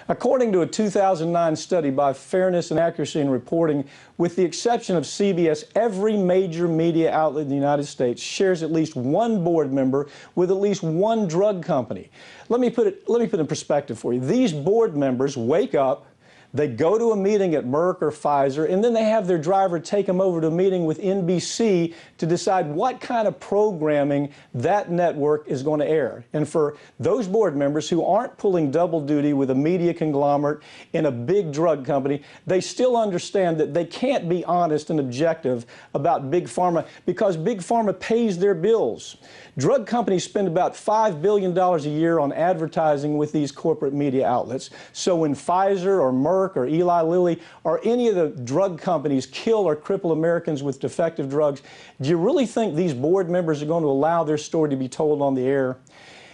According to a 2009 study by Fairness and Accuracy in Reporting, with the exception of CBS, every major media outlet in the United States shares at least one board member with at least one drug company. Let me put it in perspective for you. These board members wake up, they go to a meeting at Merck or Pfizer, and then they have their driver take them over to a meeting with NBC to decide what kind of programming that network is going to air. And for those board members who aren't pulling double duty with a media conglomerate and a big drug company, they still understand that they can't be honest and objective about Big Pharma because Big Pharma pays their bills. Drug companies spend about $5 billion a year on advertising with these corporate media outlets. So when Pfizer or Merck or Eli Lilly or any of the drug companies kill or cripple Americans with defective drugs, do you really think these board members are going to allow their story to be told on the air?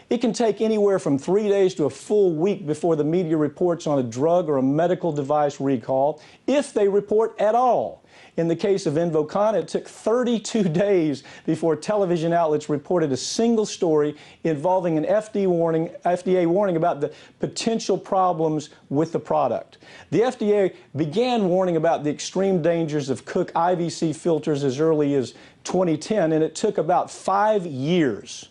It can take anywhere from 3 days to a full week before the media reports on a drug or a medical device recall, if they report at all. In the case of Invokana, it took 32 days before television outlets reported a single story involving an FDA warning about the potential problems with the product. The FDA began warning about the extreme dangers of Cook IVC filters as early as 2010, and it took about 5 years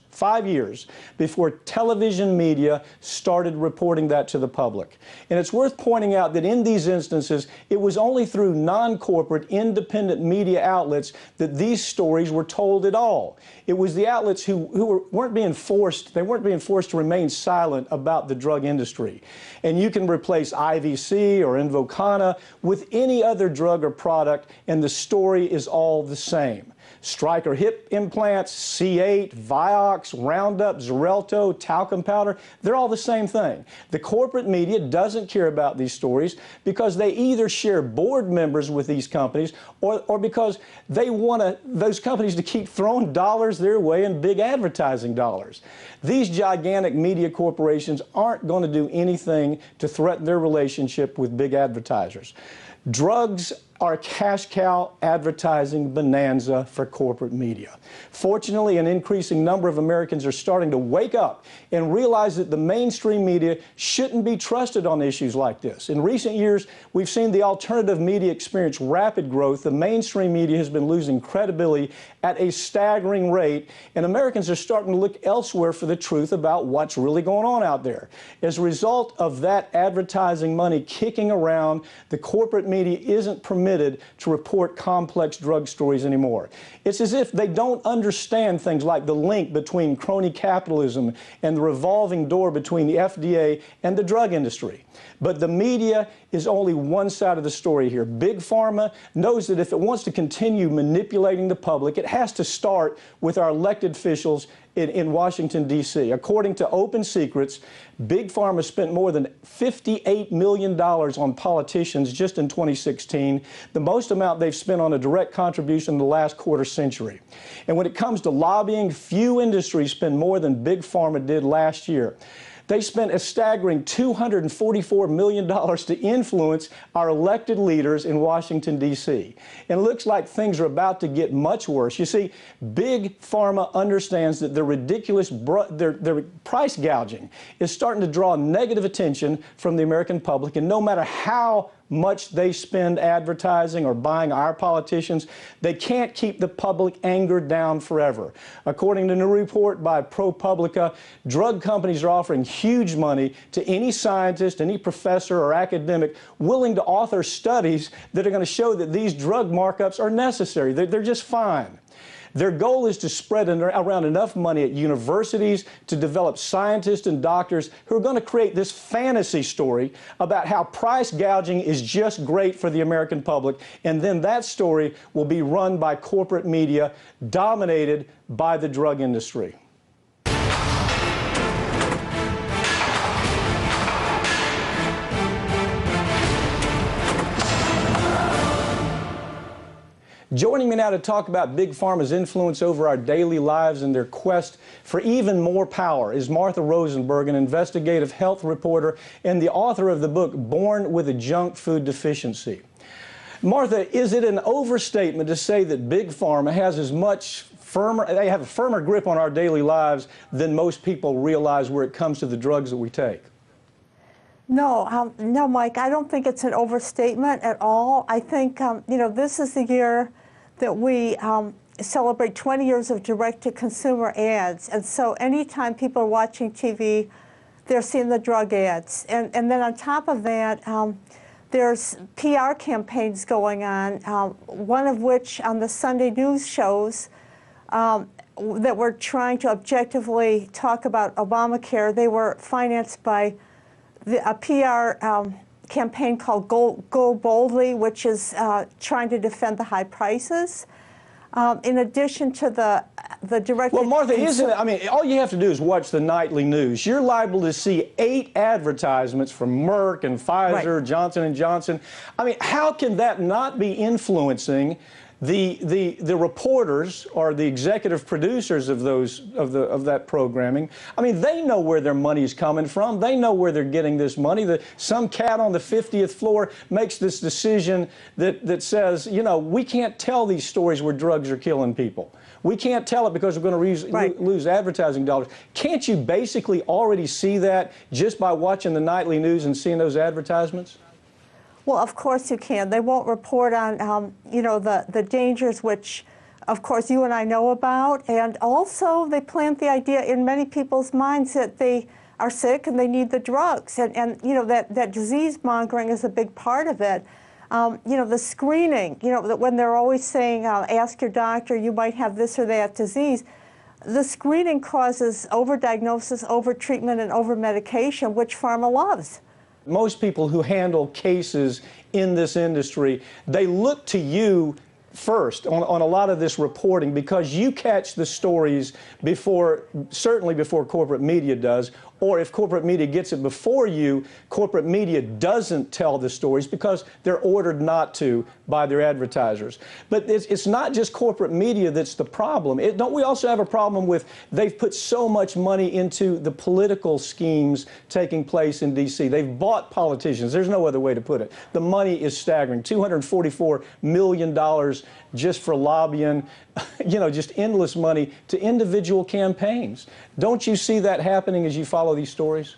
before television media started reporting that to the public. And it's worth pointing out that in these instances, it was only through non-corporate, independent media outlets that these stories were told at all. It was the outlets who weren't being forced to remain silent about the drug industry. And you can replace IVC or Invokana with any other drug or product, and the story is all the same. Stryker hip implants, C8, Vioxx, Roundup, Xarelto, talcum powder, they're all the same thing. The corporate media doesn't care about these stories because they either share board members with these companies or because they want those companies to keep throwing dollars their way and big advertising dollars. These gigantic media corporations aren't going to do anything to threaten their relationship with big advertisers. Drugs are a cash cow advertising bonanza for corporate media. Fortunately, an increasing number of Americans are starting to wake up and realize that the mainstream media shouldn't be trusted on issues like this. In recent years, we've seen the alternative media experience rapid growth. The mainstream media has been losing credibility at a staggering rate, and Americans are starting to look elsewhere for the truth about what's really going on out there. As a result of that advertising money kicking around, the corporate media isn't permitted to report complex drug stories anymore. It's as if they don't understand things like the link between crony capitalism and the revolving door between the FDA and the drug industry. But the media is only one side of the story here. Big Pharma knows that if it wants to continue manipulating the public, it has to start with our elected officials in Washington, D.C. According to Open Secrets, Big Pharma spent more than $58 million on politicians just in 2016, the most amount they've spent on a direct contribution in the last quarter century. And when it comes to lobbying, few industries spend more than Big Pharma did last year. They spent a staggering $244 million to influence our elected leaders in Washington, D.C. And it looks like things are about to get much worse. You see, Big Pharma understands that their ridiculous their price gouging is starting to draw negative attention from the American public, and no matter how much they spend advertising or buying our politicians, they can't keep the public anger down forever. According to a new report by ProPublica, drug companies are offering huge money to any scientist, any professor or academic willing to author studies that are going to show that these drug markups are necessary. They're just fine. Their goal is to spread around enough money at universities to develop scientists and doctors who are going to create this fantasy story about how price gouging is just great for the American public, and then that story will be run by corporate media dominated by the drug industry. Joining me now to talk about Big Pharma's influence over our daily lives and their quest for even more power is Martha Rosenberg, an investigative health reporter and the author of the book Born with a Junk Food Deficiency. Martha, is it an overstatement to say that Big Pharma has they have a firmer grip on our daily lives than most people realize where it comes to the drugs that we take? No, no, Mike, I don't think it's an overstatement at all. I think, you know, this is the year that we celebrate 20 years of direct-to-consumer ads. And so anytime people are watching TV, they're seeing the drug ads. And then on top of that, there's PR campaigns going on, one of which on the Sunday news shows that were trying to objectively talk about Obamacare. They were financed by a PR campaign called Go Boldly, which is trying to defend the high prices. In addition to the direct. Well, Martha, isn't it? I mean, all you have to do is watch the nightly news. You're liable to see 8 advertisements from Merck and Pfizer, right, Johnson & Johnson. I mean, how can that not be influencing the reporters or the executive producers of that programming? I mean, they know where their money's coming from. They know where they're getting this money. Some cat on the 50th floor makes this decision that says, you know, we can't tell these stories where drugs are killing people. We can't tell it because we're going to lose advertising dollars. Can't you basically already see that just by watching the nightly news and seeing those advertisements? Well, of course you can. They won't report on, you know, the dangers which, of course, you and I know about. And also, they plant the idea in many people's minds that they are sick and they need the drugs. And you know, that disease mongering is a big part of it. You know, the screening, you know, when they're always saying, ask your doctor, you might have this or that disease. The screening causes overdiagnosis, overtreatment, and overmedication, which pharma loves. Most people who handle cases in this industry, they look to you first on a lot of this reporting because you catch the stories certainly before corporate media does, or if corporate media gets it before you, corporate media doesn't tell the stories because they're ordered not to by their advertisers. But it's not just corporate media that's the problem. Don't we also have a problem with they've put so much money into the political schemes taking place in D.C. They've bought politicians. There's no other way to put it. The money is staggering. $244 million just for lobbying, you know, just endless money to individual campaigns. Don't you see that happening as you follow these stories?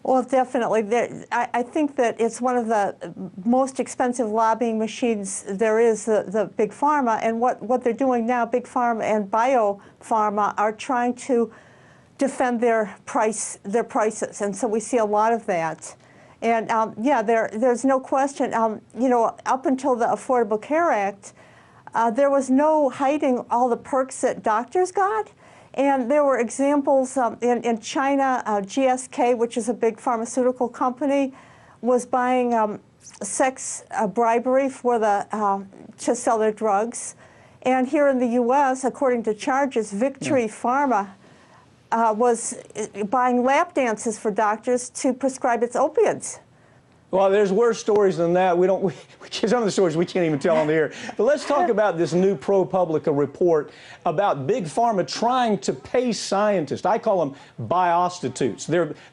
Well, definitely. I think that it's one of the most expensive lobbying machines there is, the Big Pharma. And what they're doing now, Big Pharma and Biopharma, are trying to defend their prices. And so we see a lot of that. And yeah, there's no question, you know, up until the Affordable Care Act, there was no hiding all the perks that doctors got. And there were examples in China, GSK, which is a big pharmaceutical company, was buying sex bribery for to sell their drugs. And here in the U.S., according to charges, Victory Pharma was buying lap dances for doctors to prescribe its opiates. Well, there's worse stories than that. Some of the stories we can't even tell on the air. But let's talk about this new ProPublica report about Big Pharma trying to pay scientists. I call them biostitutes.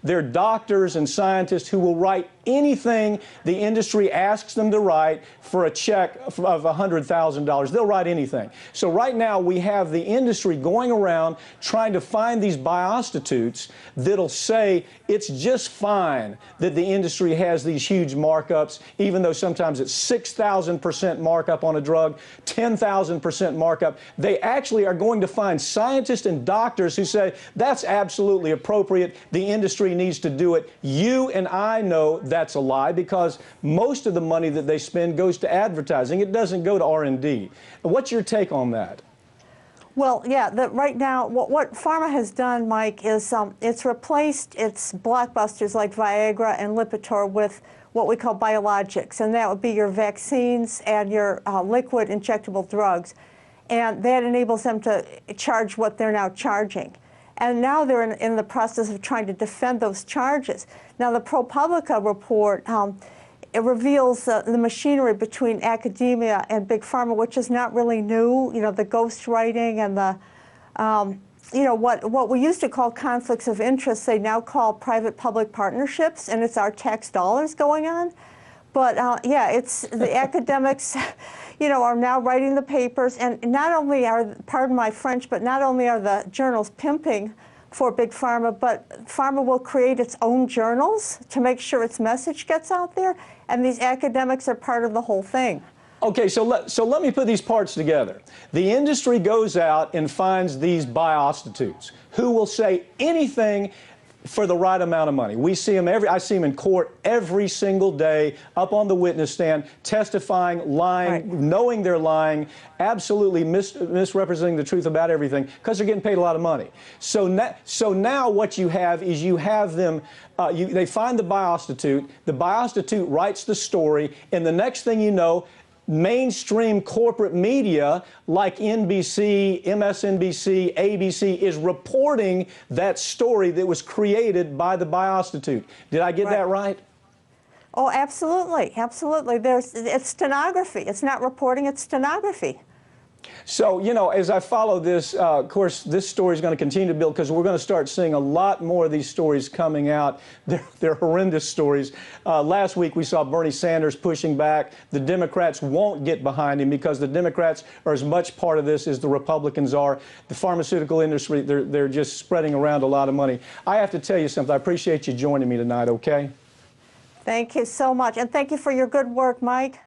They're doctors and scientists who will write anything the industry asks them to write for a check of $100,000. They'll write anything. So right now we have the industry going around trying to find these biostitutes that'll say it's just fine that the industry has these huge markups, even though sometimes it's 6,000% markup on a drug, 10,000% markup. They actually are going to find scientists and doctors who say that's absolutely appropriate. The industry needs to do it. You and I know that's a lie because most of the money that they spend goes to advertising. It doesn't go to R&D. What's your take on that? Well, yeah, right now, what pharma has done, Mike, is it's replaced its blockbusters like Viagra and Lipitor with what we call biologics, and that would be your vaccines and your liquid injectable drugs. And that enables them to charge what they're now charging. And now they're in the process of trying to defend those charges. Now, the ProPublica report, it reveals the machinery between academia and Big Pharma, which is not really new. You know, the ghostwriting and the, you know, what we used to call conflicts of interest, they now call private-public partnerships, and it's our tax dollars going on. But yeah, it's the academics, you know, are now writing the papers, and not only are, pardon my French, but not only are the journals pimping for Big Pharma, but Pharma will create its own journals to make sure its message gets out there, and these academics are part of the whole thing. Okay, so let me put these parts together. The industry goes out and finds these biostitutes who will say anything for the right amount of money. We see them I see them in court every single day, up on the witness stand, testifying, lying, Right. knowing they're lying, absolutely misrepresenting the truth about everything, because they're getting paid a lot of money. So now what you have is you have them, they find the biostitute writes the story, and the next thing you know, mainstream corporate media like NBC, MSNBC, ABC is reporting that story that was created by the biostitute. Did I get that right? Oh, absolutely, absolutely. It's stenography. It's not reporting, it's stenography. So, you know, as I follow this, of course, this story is going to continue to build because we're going to start seeing a lot more of these stories coming out. They're horrendous stories. Last week, we saw Bernie Sanders pushing back. The Democrats won't get behind him because the Democrats are as much part of this as the Republicans are. The pharmaceutical industry, they're just spreading around a lot of money. I have to tell you something. I appreciate you joining me tonight, okay? Thank you so much, and thank you for your good work, Mike.